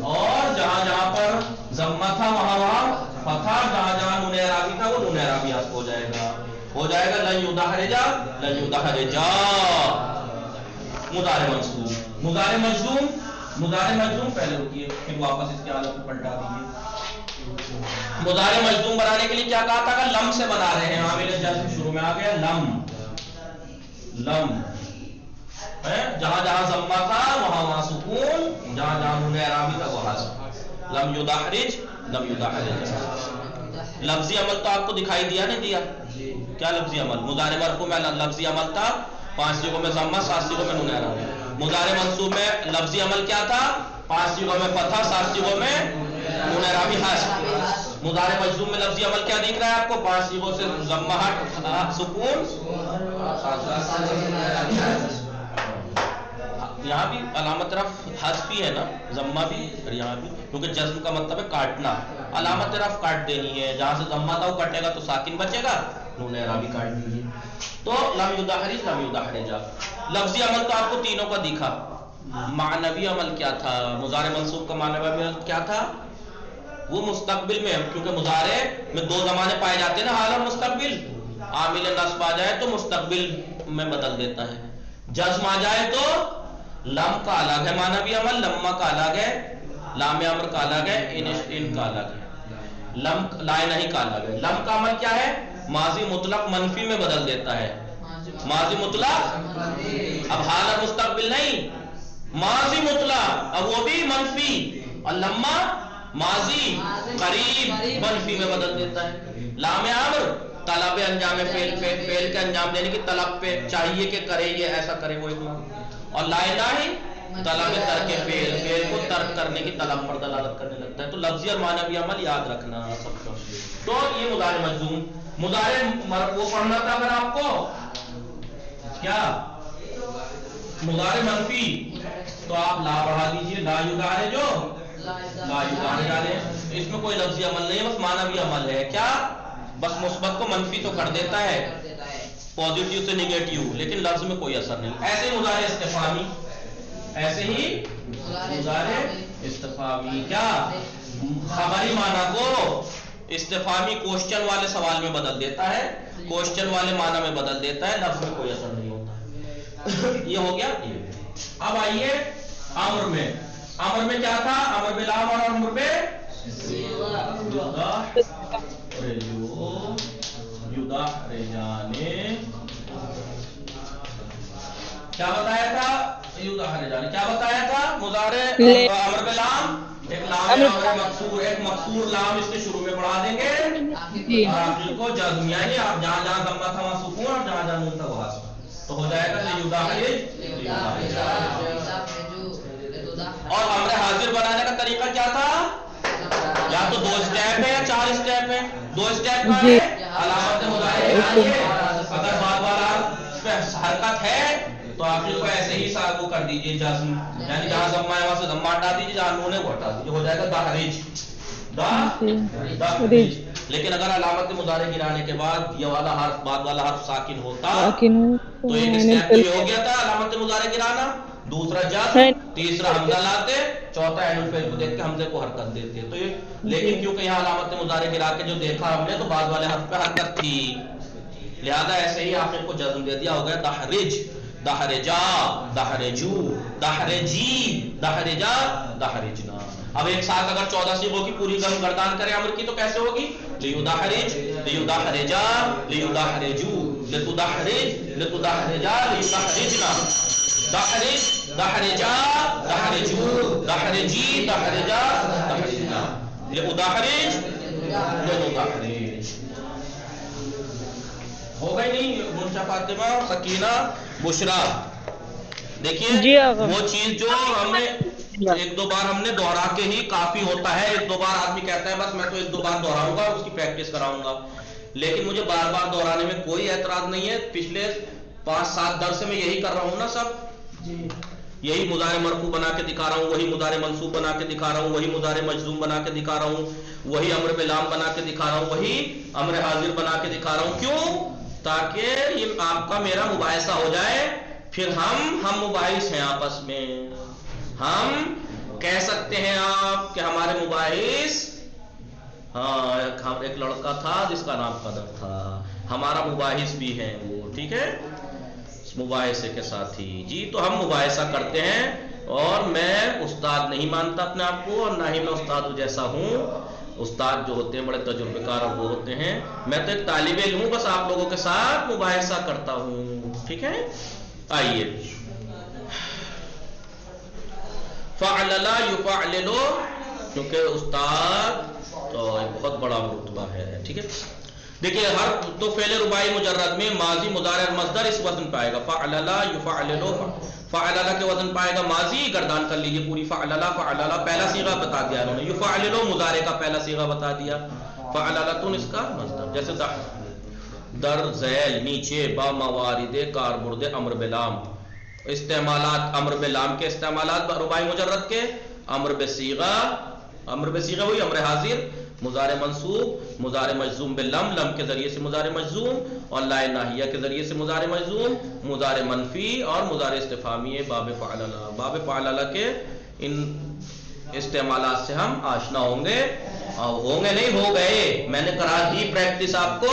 اور جہاں جہاں پر ضمہ تھا وہاں فتح جہاں جہاں نون اعرابی تھا وہ نون اعرابی حذف ہو جائے گا. لن یدحرجا لن یدحرجا. مضارع منصوب مضارع مجزوم پہلے رکیے پھر واپس اس کی حالت کو پلٹا دیجیے. مضارع مجزوم بنانے کے لیے کیا کہا تھا کہ لم سے بنا رہے ہیں. عامل جزم شروع میں آ گیا لم جہاں جہاں ضمہ تھا وہاں سکون, جہاں جہاں نون اعرابی تھا وہ حذف. لم یدحرج لم یدحرج. لفظی عمل تو آپ کو دکھائی دیا نہیں دیا کیا لفظی عمل. مضارع مرفوع میں لفظی عمل تھا 5 صیغوں میں ضمہ 7 صیغوں میں نون اعرابی. مضارع منصوب میں لفظی عمل کیا تھا 5 صیغوں میں فتح 7 صیغوں میں نون اعرابی حذف. مضارع مجزوم میں لفظی عمل کیا دکھ رہا ہے آپ کو 5 صیغوں سے ضمہ ہٹ سکون. یہاں بھی علامت رفع حذف بھی ہے نا ضمہ بھی اور یہاں بھی, کیونکہ جزم کا مطلب ہے کاٹنا. علامت رفع کاٹ دینی ہے, جہاں سے ضمہ تھا وہ کٹے گا تو ساکن بچے گا, نون اعرابی کاٹ دیجیے. تو لم یدحرج لم یدحرجا. لفظی عمل تو آپ کو تینوں کا دکھا. معنوی عمل کیا تھا. مضارع منصوب کا معنوی عمل کیا تھا وہ مستقبل میں, کیونکہ مضارع میں 2 زمانے پائے جاتے ہیں نا حال اور مستقبل. عامل نصب آ جائے تو مستقبل میں بدل دیتا ہے, جزم آ جائے تو لم کا الگ ہے معنوی عمل, لمہ کا الگ ہے, لام امر کا الگ ہے, ان کا الگ ہے, لم لائے نہیں کا الگ ہے. لم کا عمل کیا ہے ماضی مطلق منفی میں بدل دیتا ہے. ماضی مطلق اب حال اور مستقبل نہیں, ماضی مطلق اب وہ بھی منفی, اور لمہ ماضی قریب منفی میں بدل دیتا ہے. لام امر طلب انجام فعل کے انجام دینے کی طلب پہ چاہیے کہ کرے یہ ایسا کرے وہ ایک. اور لا الہ طلب ترک فعل کو ترک کرنے کی طلب پر دلالت کرنے لگتا ہے. تو لفظی اور معنوی عمل یاد رکھنا سب کا. تو یہ مضارع مجزوم. مضارع وہ پڑھنا تھا اگر آپ کو کیا مضارع منفی تو آپ لا بڑھا دیجئے, لا یدحرجو لا یدحرجا. اس میں کوئی لفظی عمل نہیں ہے, بس معنوی عمل ہے. کیا بس مثبت کو منفی تو کر دیتا ہے, پوزیٹیو سے نیگیٹیو, لیکن لفظ میں کوئی اثر نہیں. ایسے ہی مضارع استفہامی, ایسے ہی مضارع استفہامی کیا خبری معنی کو استفہامی کوشچن والے سوال میں بدل دیتا ہے, کوشچن والے معنی میں بدل دیتا ہے, لفظ میں کوئی اثر نہیں ہوتا. یہ ہو گیا. اب آئیے امر میں. امر میں کیا تھا, امر بلام اور امر بے یدحرجانے. کیا بتایا تھا یدحرجانے, کیا بتایا تھا مضارع امر بلام ایک لام مقصور, ایک مقصور لام اس کے شروع میں پڑھا دیں گے اور آپ کو جزم, یعنی آپ جہاں جہاں ضمہ تھا وہاں سکون اور جہاں جہاں نون تھا وہاں تو ہو جائے گا لیدحرج. اور امر حاضر بنانے کا طریقہ کیا تھا, یا تو 2 اسٹیپ ہے یا 4 اسٹیپ ہے. 2 اسٹیپ کا ہے علامت مضارع لگائیے, اگر بعد والا اس پہ حرکت ہے تو آپ کو ایسے ہی وہ کر دیجئے جزم, یعنی جہاں ضمہ ہے وہاں سے ضمہ ہٹا دیجئے, جہاں نون ہے وہ ہٹا دیجئے, ہو جائے گا دحرج دحرج. لیکن اگر علامت مضارع گرانے کے بعد یہ والا حرف بعد والا حرف ساکن ہوتا تو ایک اسٹیپ یہ ہو گیا تھا علامت مضارع گرانا, دوسرا جزم, تیسرا حمزہ لاتے, چوتھا عین الفعل کو دیکھ کے حمزے کو حرکت دیتے. تو یہ لیکن کیونکہ یہاں علامت مضارع گرا کے جو دیکھا ہم نے تو بعد والے حرف پہ حرکت تھی, لہذا ایسے ہی آخر کو جزم دے دیا, ہو گیا دحرج دحرجا دحرجو دحرجی دحرجا دحرجنا. اب ایک ساتھ اگر 14 صیغوں کی پوری گردان کریں امر کی تو کیسے ہوگی, لیدحرج لیدحرجا لیدحرجو لتدحرج لتدحرجا لیدحرجنا, دحرج دحرجا دحرجو دحرجی دحرجا دحرجنا, لتدحرج لتدحرج. ہو گئی نہیں منشا فاطمہ سکینہ بشرا. دیکھیے وہ چیز جو ہم نے 1-2 بار ہم نے دوہرا کے ہی کافی ہوتا ہے. 1-2 بار آدمی کہتا ہے بس میں تو 1-2 بار دوہراؤں گا, اس کی پریکٹس کراؤں گا, لیکن مجھے بار بار دوہرانے میں کوئی اعتراض نہیں ہے. پچھلے 5-7 درس میں یہی کر رہا ہوں نا سب, یہی مضارع مرفوع بنا کے دکھا رہا ہوں, وہی مضارع منصوب بنا کے دکھا رہا ہوں, وہی مضارع مجزوم بنا کے دکھا رہا ہوں, وہی امر بلام بنا کے دکھا رہا ہوں, وہی امر حاضر بنا کے دکھا رہا ہوں. کیوں, تاکہ یہ آپ کا میرا مباحثہ ہو جائے, پھر ہم مباحث ہیں آپس میں, ہم کہہ سکتے ہیں آپ کہ ہمارے مباحث ہاں ایک لڑکا تھا جس کا نام قدر تھا، ہمارا مباحث بھی ہے وہ، ٹھیک ہے، مباحثے کے ساتھی جی، تو ہم مباحثہ کرتے ہیں، اور میں استاد نہیں مانتا اپنے آپ کو، اور نہ ہی میں استاد جیسا ہوں، استاد جو ہوتے ہیں بڑے تجربے کار اور وہ ہوتے ہیں، میں تو ایک طالب علم ہوں، بس آپ لوگوں کے ساتھ مباحثہ کرتا ہوں، ٹھیک ہے۔ آئیے فعلل یفعلل، کیونکہ استاد تو بہت بڑا رتبہ ہے، ٹھیک ہے۔ دیکھیے ہر تو فعل رباعی مجرد میں ماضی مضارع اور مصدر اس وزن پہ آئے گا، فعلل یفعلل، فعلل کے وزن پائے گا ماضی، گردان کر لیجیے پوری، فعلل فعلل پہلا صیغہ بتا دیا انہوں نے، یفعلل مضارع کا پہلا صیغہ بتا دیا، فعللۃ اس کا مصدر، جیسے در ذیل نیچے، با موارد کاربرد امر بلام، استعمالات امر بلام کے استعمالات رباعی مجرد کے، امر بصیغہ، امر بصیغہ وہی امر حاضر، مضارع منصوب، مضارع مجزوم باللم، لم کے ذریعے سے مضارع مجزوم، اور لا ناہیہ کے ذریعے سے مضارع مجزوم، مضارع منفی اور مضارع استفہامی، باب فعللہ، باب فعللہ کے ان استعمالات سے ہم آشنا ہوں گے، اور ہوں گے نہیں ہو گئے، میں نے کرا دی پریکٹس آپ کو،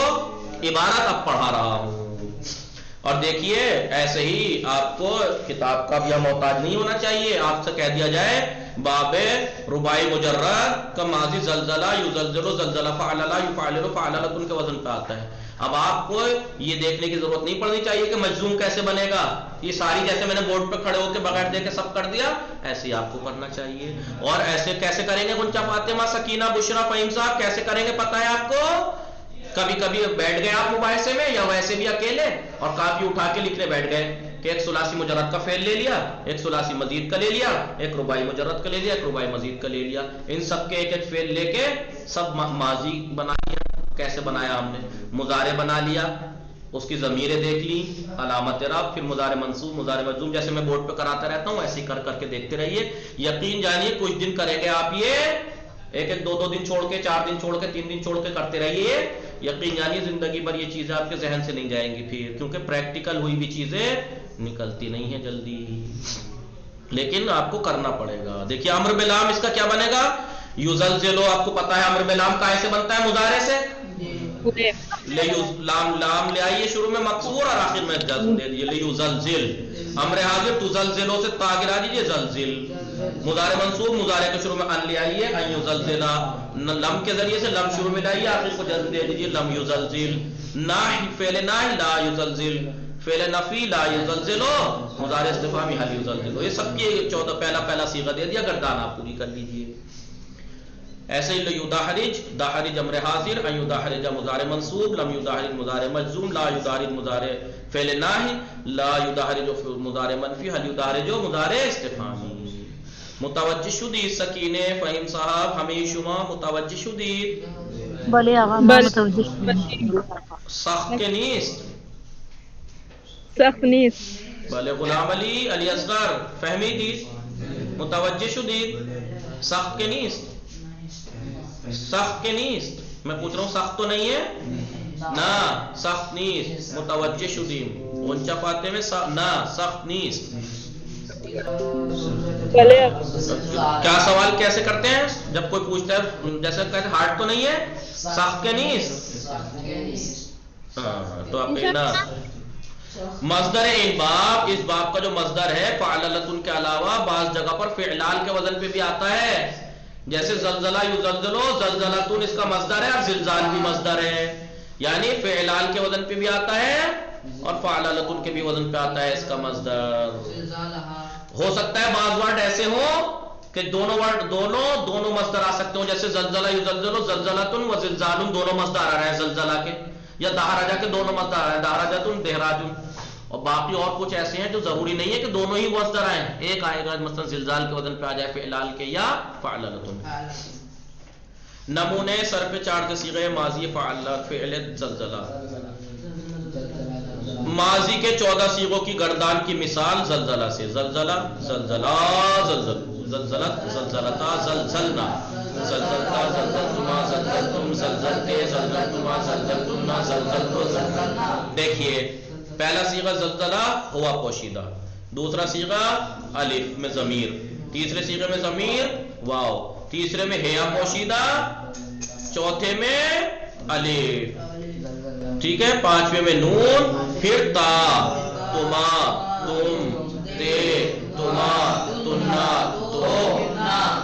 عبارت اب پڑھا رہا ہوں۔ اور دیکھیے ایسے ہی آپ کو کتاب کا بھی محتاج نہیں ہونا چاہیے، آپ سے کہہ دیا جائے باب رباعی مجرد کا ماضی زلزلہ یزلزل، زلزلہ فعلل یفعلل، فعللۃ کے وزن پہ آتا ہے، اب آپ کو یہ دیکھنے کی ضرورت نہیں پڑنی چاہیے کہ مجزوم کیسے بنے گا، یہ ساری جیسے میں نے بورڈ پہ کھڑے ہو کے بغیر دیکھے سب کر دیا، ایسے ہی آپ کو کرنا چاہیے۔ اور ایسے کیسے کریں گے غنچہ فاطمہ سکینہ بشرا فہیم صاحب کیسے کریں گے پتہ ہے آپ کو؟ کبھی کبھی بیٹھ گئے آپ مباحثے میں یا ویسے بھی اکیلے اور کاپی اٹھا کے لکھنے بیٹھ گئے کہ ایک ثلاثی مجرد کا فعل لے لیا، ایک ثلاثی مزید کا لے لیا، ایک رباعی مجرد کا لے لیا، ایک رباعی مزید کا لے لیا، ان سب کے ایک ایک فعل لے کے سب ماضی بنا لیا۔ کیسے بنایا ہم نے؟ مضارع بنا لیا، اس کی ضمیریں دیکھ لی، علامت رفع، پھر مضارع منصوب، مضارع مجزوم، جیسے میں بورڈ پہ کراتا رہتا ہوں ایسے ہی کر کر کے دیکھتے رہیے، یقین جانیے کچھ دن کریں گے آپ، یہ ایک ایک دو دن چھوڑ کے، 4 دن چھوڑ کے، 3 دن چھوڑ کے کرتے رہیے، یقین جانیے زندگی بھر یہ چیزیں آپ کے ذہن سے نہیں جائیں گی پھر، کیونکہ پریکٹیکل ہوئی بھی چیزیں نکلتی نہیں ہیں جلدی، لیکن آپ کو کرنا پڑے گا۔ دیکھیے امر بلام اس کا کیا بنے گا؟ یزلزلو، آپ کو پتا ہے امر بلام کائے سے بنتا ہے؟ مضارع سے، لام لے آئیے شروع میں مکسور اور آخر میں جزم دے دیجیے، لیزلزل، امر حاضر تزلزلو سے تا گرا دیجیے زلزل، مضارع منصوب، مضارع کے شروع میں ان لے آئیے، ان یزلزلا، لم کے ذریعے سے لم شروع میں لائیے، آخر کو جزم دے دیجیے لم یزلزل، ناہی فعل ناہی لا یزلزل، فعل نفی لا یزلزلو، مضارع استفہامی حل یزلزلو، یہ سب کی 14 پہلا صیغہ دے دیا، گردان آپ پوری کر لیجیے۔ ایسے ہی لیداحرج، داحرج امر حاضر، ان یداحرج مضارع منصوب، لم یداحرج مضارع مجزوم، لا یداحرج مضارع فعل ناہی، لا یداحرج مضارع منفی، حل یداحرج مضارع استفہامی۔ متوجہ شدید سکینے فہیم صاحب، ہمیں شما متوجہ شدید؟ بلے آقا بل متوجہ، سخت کے نیست، سخت نیست، بلے غلام علی علی اصغر فہمی دید، متوجہ شدید، سخت کے نیست، سخت کے نیست، میں پوچھ رہا ہوں سخت تو نہیں ہے نا، سخت نیست، متوجہ شدید، غنچہ پاتے میں نا، سخت نیست۔ کیا سوال کیسے کرتے ہیں جب کوئی پوچھتا ہے، جیسے کہتے ہیں ہارڈ تو نہیں ہے، سخت کے نیست، ہاں تو آپ کہیں نا۔ مصدر ان باب، اس باب کا جو مصدر ہے فعللۃ کے علاوہ بعض جگہ پر فعلال کے وزن پہ بھی آتا ہے، جیسے زلزلہ یزلزلو، زلزلۃ اس کا مصدر ہے اور زلزال بھی مصدر ہے، یعنی فعلال کے وزن پہ بھی آتا ہے اور فعللۃ کے بھی وزن پہ آتا ہے اس کا مصدر۔ ہو سکتا ہے بعض ورڈ ایسے ہوں کہ دونوں ورڈ دونوں مصدر آ سکتے ہوں، جیسے زلزلہ یزلزلو، زلزلۃ و زلزال دونوں مصدر آ رہے ہیں زلزلہ کے، یا دہراجہ کے دونوں مصدر آ رہے ہیں، دہراجۃ دہراج، اور باقی اور کچھ ایسے ہیں جو ضروری نہیں ہے کہ دونوں ہی مصدر آئیں، ایک آئے گا مثلا زلزال کے وزن پہ آ جائے فعلال کے یا فعللۃ۔ نمونے سر پہ 4 کے صیغے ماضی فعل زلزلہ، ماضی کے 14 صیغوں کی گردان کی مثال زلزلہ سے، زلزلہ، زلزلہ، زلزلو، زلزلت، زلزلتا، زلزلنا، زلزلتا، زلزلتما، زلزلتم، زلزلتے، زلزلتما، زلزلتنا، زلزلتو، زلزلنا۔ دیکھیے پہلا صیغہ زلزلہ ہوا پوشیدہ، دوسرا صیغہ الف میں ضمیر، تیسرے صیغے میں ضمیر واو، تیسرے میں ہیا پوشیدہ چوتھے میں الف، ٹھیک ہے، پانچویں میں نون، پھر تا، تما، تم، تے، تما، تنا، تو،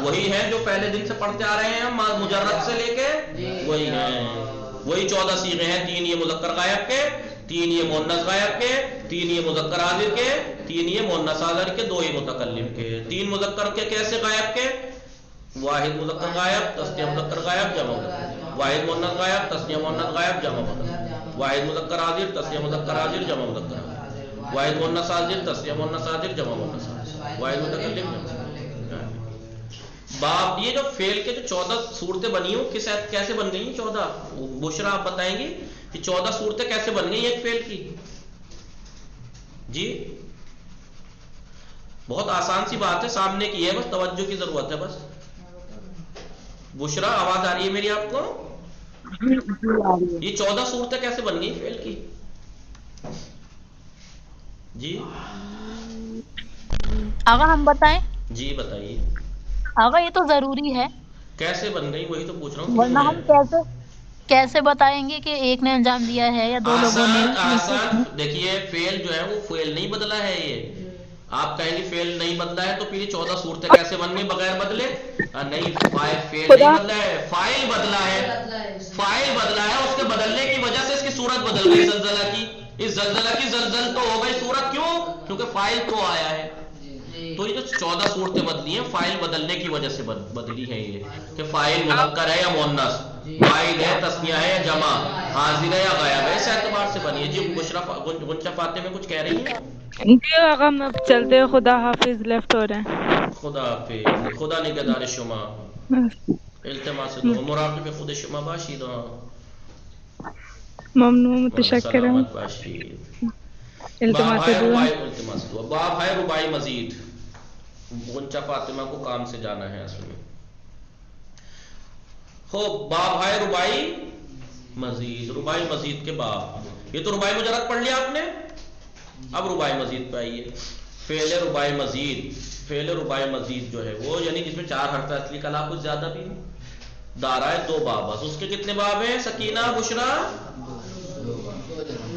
وہی ہیں جو پہلے دن سے پڑھتے آ رہے ہیں مجرد سے لے کے، وہی ہیں، وہی 14 صیغے ہیں، 3 یہ مذکر غائب کے، 3 یہ مؤنث غائب کے، 3 یہ مذکر حاضر کے، 3 یہ مؤنث حاضر کے، 2 یہ متکلم کے۔ 3 مذکر کے کیسے غائب کے؟ واحد مذکر غائب، تثنیہ مذکر غائب، جمع مذکر، واحد مؤنث غائب، تثنیہ مؤنث غائب، جمع مؤنث، واحد مذکر حاضر، تثنیہ مذکر حاضر، جمع مذکر حاضر، واحد مؤنث حاضر، تثنیہ مؤنث حاضر، جمع مؤنث حاضر، واحد متکلم، جمع۔ باب یہ جو فعل کے جو 14 صورتیں بنی ہوں کیسے بن گئی ہیں 14؟ بشرا آپ بتائیں گی کہ 14 صورتیں کیسے بن گئی ایک فعل کی؟ جی بہت آسان سی بات ہے، سامنے کی ہے، بس توجہ کی ضرورت ہے بس۔ بشرا آواز آ رہی ہے میری آپ کو؟ یہ 14 صورتیں کیسے بن گئی فعل کی؟ جی آقا ہم بتائیں؟ جی بتائیے آقا یہ تو ضروری ہے، کیسے بن گئی، وہی تو پوچھ رہا ہوں۔ ورنہ ہم کیسے بتائیں گے کہ ایک نے انجام دیا ہے یا 2 لوگوں نے؟ آسان دیکھیے، فعل جو ہے وہ فعل نہیں بدلا ہے، یہ آپ کہیں گے فعل نہیں بدلا ہے تو پھر یہ 14 صورتیں کیسے بن گئی بغیر بدلے؟ نہیں، فعل نہیں بدلا ہے، فاعل بدلا ہے، فاعل بدلا ہے، اس کے بدلنے کی وجہ سے اس کی صورت بدل گئی زلزلہ کی، اس زلزلہ کی زلزل تو ہو گئی صورت، کیوں؟ کیونکہ فاعل تو آیا ہے۔ تو یہ جو 14 صورتیں بدلی ہیں فاعل بدلنے کی وجہ سے بدلی ہیں، یہ کہ فاعل مذکر ہے یا مؤنث، واحد ہے، تثنیہ ہے یا جمع، حاضر ہے یا غائب ہے، اس اعتبار سے بنی ہے۔ جی بشرا غنچہ فاطمہ کچھ کہہ رہی ہیں؟ جی آقا ہم اب چلتے، خدا حافظ، لیفٹ ہو رہے ہیں۔ خدا حافظ، خدا نگہدار شما، التماس دعا، مراقب خود شما باشید، ممنون، متشکر ہوں، سلامت باشید۔ باب التماس ہے دعا۔ رباعی، التماس دعا، باب ہے رباعی مزید، غنچہ فاطمہ کو کام سے جانا ہے اصل میں۔ ہو باب ہے رباعی مزید، رباعی مزید کے باب، یہ تو رباعی مجرد پڑھ لیا آپ نے، اب رباعی مزید پہ آئیے۔ فعل رباعی مزید، فعل رباعی مزید جو ہے وہ یعنی جس میں 4 حرف اصلی کا لا کچھ زیادہ بھی ہو، دارائے 2 باب، بس اس کے کتنے باب ہیں سکینہ، بشرا،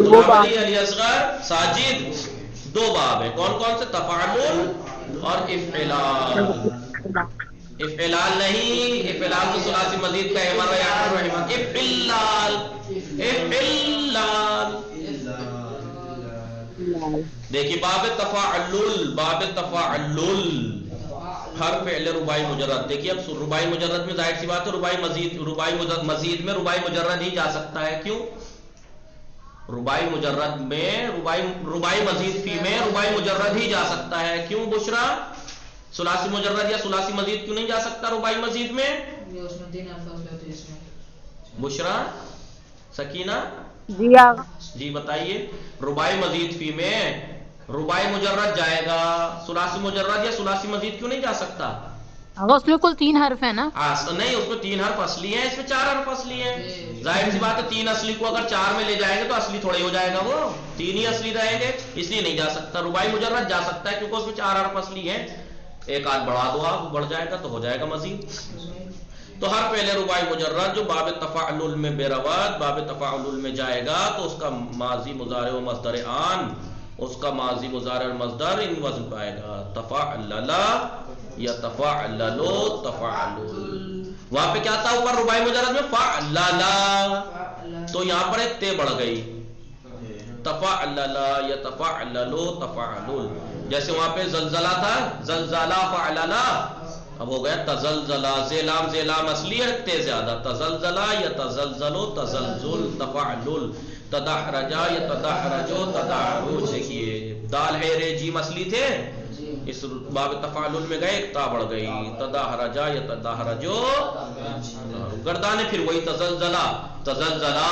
علی، علی اصغر، ساجد، 2 باب ہیں، کون کون سے؟ تفاعل اور افعلال۔ افعلال نہیں، افعلال تو ثلاثی مزید کا ایمان یا رحمان، افعلال، افعلال۔ دیکھیے باب تفاعل، باب تفاعل، ہر فعل رباعی مجرد، دیکھیے اب رباعی مجرد میں ظاہر سی بات ہے رباعی مزید، رباعی مزید میں رباعی مجرد ہی جا سکتا ہے، کیوں؟ رباعی مجرد میں رباعی مزید فی میں رباعی مجرد ہی جا سکتا ہے، کیوں بشرا؟ ثلاثی مجرد یا ثلاثی مزید کیوں نہیں جا سکتا رباعی مزید میں؟ بشرا، سکینہ، جی آقا، جی بتائیے، رباعی مزید فی میں رباعی مجرد جائے گا، ثلاثی مجرد یا ثلاثی مزید کیوں نہیں جا سکتا؟ آقا اس میں کل 3 حرف ہیں نا؟ نہیں، اس میں 3 حرف اصلی ہیں، اس میں 4 حرف اصلی ہیں، ظاہر سی بات ہے 3 اصلی کو اگر 4 میں لے جائیں گے تو اصلی تھوڑے ہو جائے گا، وہ 3 ہی اصلی رہیں گے، اس لیے نہیں جا سکتا۔ رباعی مجرد جا سکتا ہے کیونکہ اس میں 4 حرف اصلی ہیں، ایک آدھ بڑھا دو آپ، بڑھ جائے گا تو ہو جائے گا مزید۔ تو ہر پہلے رباعی مجرد جو باب تفاعل میں بے رواد، باب تفاعل میں جائے گا تو اس کا ماضی مضارع و مصدر آن، اس کا ماضی مضارع اور مصدر ان وزن پائے گا، تفاعللا یا تفاعللو، تفاعلل۔ وہاں پہ کیا تھا اوپر رباعی مجرد میں؟ فعللا، تو یہاں پر ایک تے بڑھ گئی، تفاعللا یا تفاعللو، تفاعلل۔ جیسے وہاں پہ زلزلہ تھا، زلزلہ فعللا، اب ہو گیا تزلزلہ، زیلام زیلام اصلی ہے، تے زیادہ، تزلزلہ یا تزلزلو، تزلزل، تفاعلل، تدحرجا یا تدحرجو، تدحرج۔ دیکھیے دال ہے رے جیم اصلی تھے، اس باب تفاعل میں گئے، ایک تا بڑھ گئی، تدحرجا یا تدحرجو، گردانے پھر وہی تزلزلہ، تزلزلہ،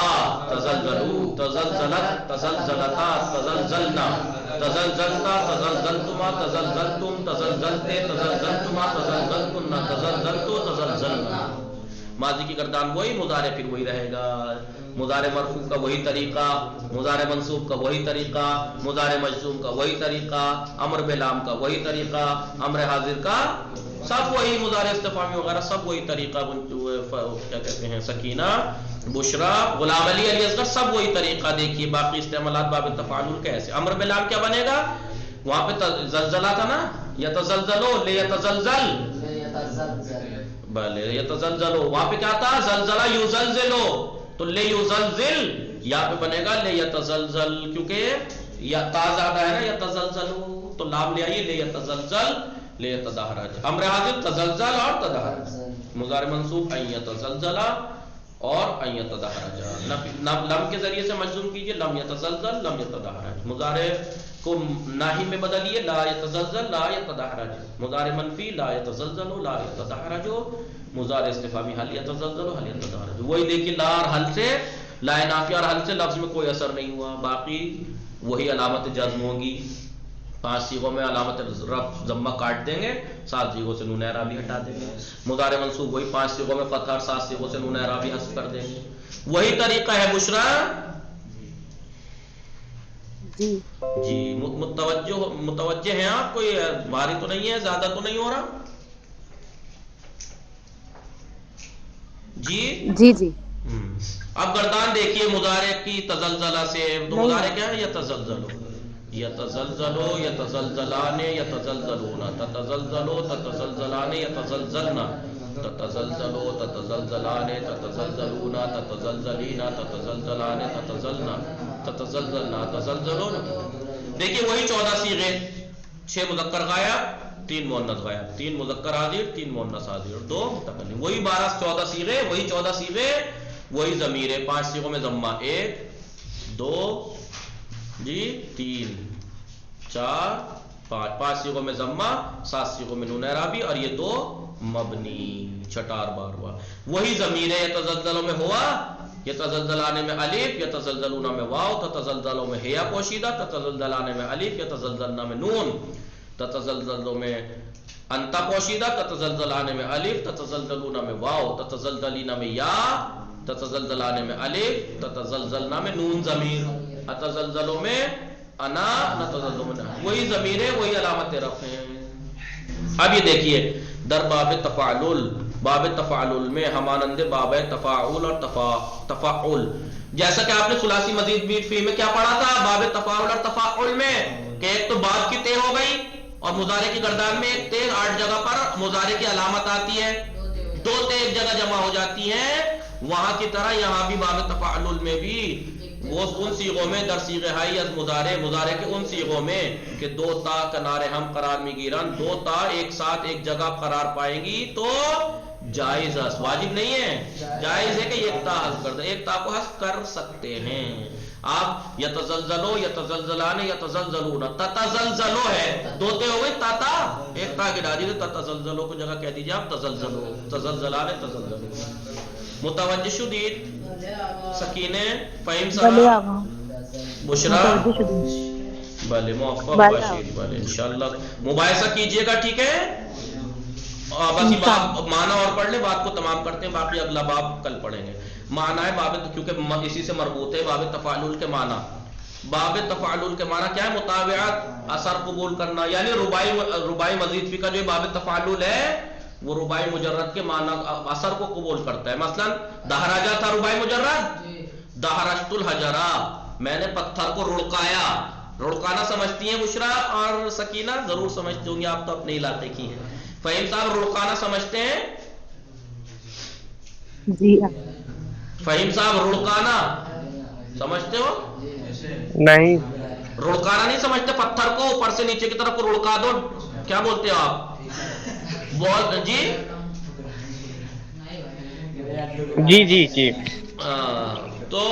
تزلزلو، تزلزلت، تزلزلتا، تزلزلنا، تزلزلتا، تزلزلتما، تزلزلتم، تزلزلتے، تزلزلتما، تزلزلتن، تزلزلتو، تزلزلنا۔ ماضی کی گردان وہی، مضارع پھر وہی رہے گا، مضارع مرفوع کا وہی طریقہ، مضارع منصوب کا وہی طریقہ، مضارع مجزوم کا وہی طریقہ، امر بلام کا وہی طریقہ، امر حاضر کا سب وہی مضارع استفہامی وغیرہ سب وہی طریقہ، کیا کہتے ہیں، سکینہ، بشرا، غلام علی، علی اصغر، سب وہی طریقہ دیکھیے. باقی استعمالات باب تفاعل کیسے. امر بلام کیا بنے گا؟ وہاں پہ زلزلہ تھا نا، یتزلزلو، لیتزلزل، بلے یتزلزلو. وہاں پہ کیا تھا؟ زلزلہ یزلزلو، تو لے یزلزل یہاں پہ بنے گا لے یتزلزل، کیونکہ یا تا زیادہ ہے نا، یتزلزلو، تو لام لے آئیے لے یتزلزل، لے یتدحرج. امر حاضر تزلزل اور تدحرج. مضارع منصوب ان یتزلزل اور ان یتدحرج. لم کے ذریعے سے مجزوم کیجئے، لم یتزلزل لم یتدحرج. مضارع کو ناہی میں بدلیے، لا یتزلزل لا یتدحرج. مضارع منفی لا یتزلزل لا یتدحرج. مضارع استفہامی حل یتزلزل حل یتدحرج. وہی دیکھیے لا اور حل سے، لا نافیہ اور حل سے لفظ میں کوئی اثر نہیں ہوا، باقی وہی علامت جزم ہوگی. 5 صیغوں میں علامت رفع ضمہ کاٹ دیں گے، 7 صیغوں سے نون اعرابی ہٹا دیں گے. مضارع منصوب وہی 5 صیغوں میں فتح اور 7 صیغوں سے نون اعرابی حذف کر دیں گے. وہی طریقہ ہے بشرا. جی متوجہ ہیں آپ؟ کوئی بھاری تو نہیں ہے، زیادہ تو نہیں ہو رہا؟ جی جی جی. اب گردان دیکھیے مضارع کی تزلزلہ سے. تو مضارع کیا ہے؟ یتزلزلو، یتزلزلو، یتزلزلان، یتزلزلون، تتزلزلو، تتزلزلان، یتزلزلن، تتزلزلو، تتزلزلان، تتزلزلون، تتزلزلین، تتزلزلان، تتزلزلن، تتزلزلن، تتزلزلون. دیکھیے وہی 14 صیغے، 6 مذکر غائب، 3 مؤنث غائب، 3 مذکر حاضر، 3 مؤنث حاضر، 2 متکلم. وہی 14 صیغے، وہی 14 صیغے، وہی ضمیر. 5 صیغوں میں ضمہ 1 2 جی 3 4 5 صیغوں میں ضمہ، 7 صیغوں میں نون اعرابی، اور یہ 2 مبنی. چھٹار بار ہوا. وہی ضمیر یتزلزلوں میں ہوا، یتزلزلانے میں الف، یتزلزلون میں واو، تتزلزلوں میں ہیا پوشیدہ، تتزلزلانے میں الف، یتزلزلنا میں نون، تتزلزلوں میں انتا پوشیدہ، تتزلزلانے میں الف، تتزلزلون میں واو، تتزلزلینا میں یا، تتزلزلانے میں الف، تتزلزلنا میں نون ضمیر، اتزلزلوں میں انا، نتزلزلوں میں نا. وہی ضمیر ہے، وہی علامت رفع ہے. اب یہ دیکھیے در باب تفاعل، باب تفاعل میں ہمانند باب تفاعل اور تفاعل، جیسا کہ آپ نے ثلاثی مزید بھی فی میں کیا پڑھا تھا باب تفاعل اور تفاعل میں، کہ ایک تو باب کی تے ہو گئی اور مضارع کی گردان میں ایک تے 8 جگہ پر مضارع کی علامت آتی ہے، 2 تے ایک جگہ جمع ہو جاتی ہیں. وہاں کی طرح یہاں بھی باب تفاعل میں بھی وہ ان صیغوں میں در صیغہ ہائی از مضارع کے ان صیغوں میں کہ 2 تا کنارے ہم قرار میں گیرن، 2 تا ایک ساتھ ایک جگہ قرار پائیں گی تو جائز ہے، واجب نہیں ہے، جائز ہے کہ ایک تا حذف کر دیں، ایک تا کو حذف کر سکتے ہیں آپ. یتزلزلو، یتزلزلان، یتزلزلون، تتزلزلو ہے، 2 تے ہو گئی، تا ایک تا گرا دیجیے، تتزلزلو کو جگہ کہہ دیجیے آپ تزلزلو، تزلزلان، تزلزلو. متوجہ شدید سکینے فہم صاحب بشرا بھلے موفق باشیر بھلے انشاءاللہ مباحثہ کیجئے گا. ٹھیک ہے، بس یہ باب معنی اور پڑھ لیں، بات کو تمام کرتے ہیں، باقی اگلا باب کل پڑھیں گے. معنی ہے باب، کیونکہ اسی سے مربوط ہے باب تفاعل کے معنی. باب تفاعل کے معنی کیا ہے؟ مطابعت، اثر قبول کرنا، یعنی رباعی مزید فی کا جو باب تفاعل ہے وہ رباعی مجرد کے معنی اثر کو قبول کرتا ہے. مثلا دہراجہ تھا رباعی مجرد، دہرجت الحجرہ، میں نے پتھر کو رڑکایا. رڑکانا سمجھتی ہیں بشرا اور سکینہ؟ ضرور سمجھتے ہوں گے، آپ تو اپنے علاقے کی ہیں. فہیم صاحب رڑکانا سمجھتے ہیں؟ جی. فہیم صاحب رڑکانا سمجھتے ہو؟ نہیں. رڑکانا نہیں سمجھتے؟ پتھر کو اوپر سے نیچے کی طرف کو رڑکا دو، کیا بولتے ہو آپ؟ جی جی جی جی. تو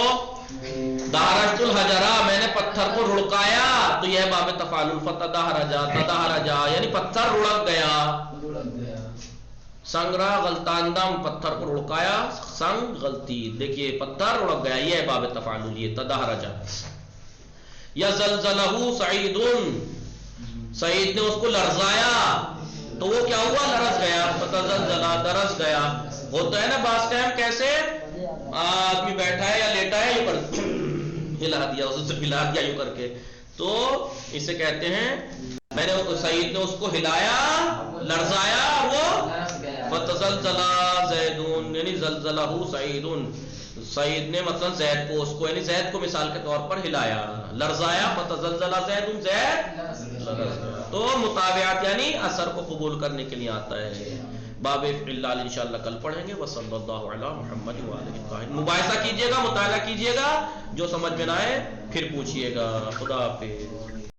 دہرجت الحجرہ، میں نے پتھر کو رڑکایا، تو یہ باب تفاعل. فتدحرجا، تدحرجا یعنی پتھر رڑک گیا. سنگرا غلطاندم، پتھر کو رڑکایا، سنگ غلطی، دیکھیے پتھر رڑک گیا، یہ ہے باب تفاعل، یہ تدحرجا. یا زلزلہ سعید، سعید نے اس کو لرزایا تو وہ کیا ہوا؟ لرز گیا. فتزلزلہ، درز گیا. ہوتا ہے نا بعض ٹائم کیسے آدمی بیٹھا ہے یا لیٹا ہے، یوں کر ہلا دیا، اسے ہلا دیا یوں کر کے، تو اسے کہتے ہیں میں نے سعید نے اس کو ہلایا، لرزایا، وہ فتزلزل زیدون یعنی زلزلہ سعید، سعید نے مثلا زید کو، اس کو یعنی زید کو مثال کے طور پر ہلایا، لرزایا، فتزلزل زید، زید لرز گیا۔ تو متابعت یعنی اثر کو قبول کرنے کے لیے آتا ہے۔ باب افعال انشاءاللہ کل پڑھیں گے۔ وصلی اللہ علی محمد وآلہ الطاہرین۔ مباحثہ کیجئے گا، مطالعہ کیجئے گا، جو سمجھ میں نہ آئے پھر پوچھئے گا۔ خدا حافظ۔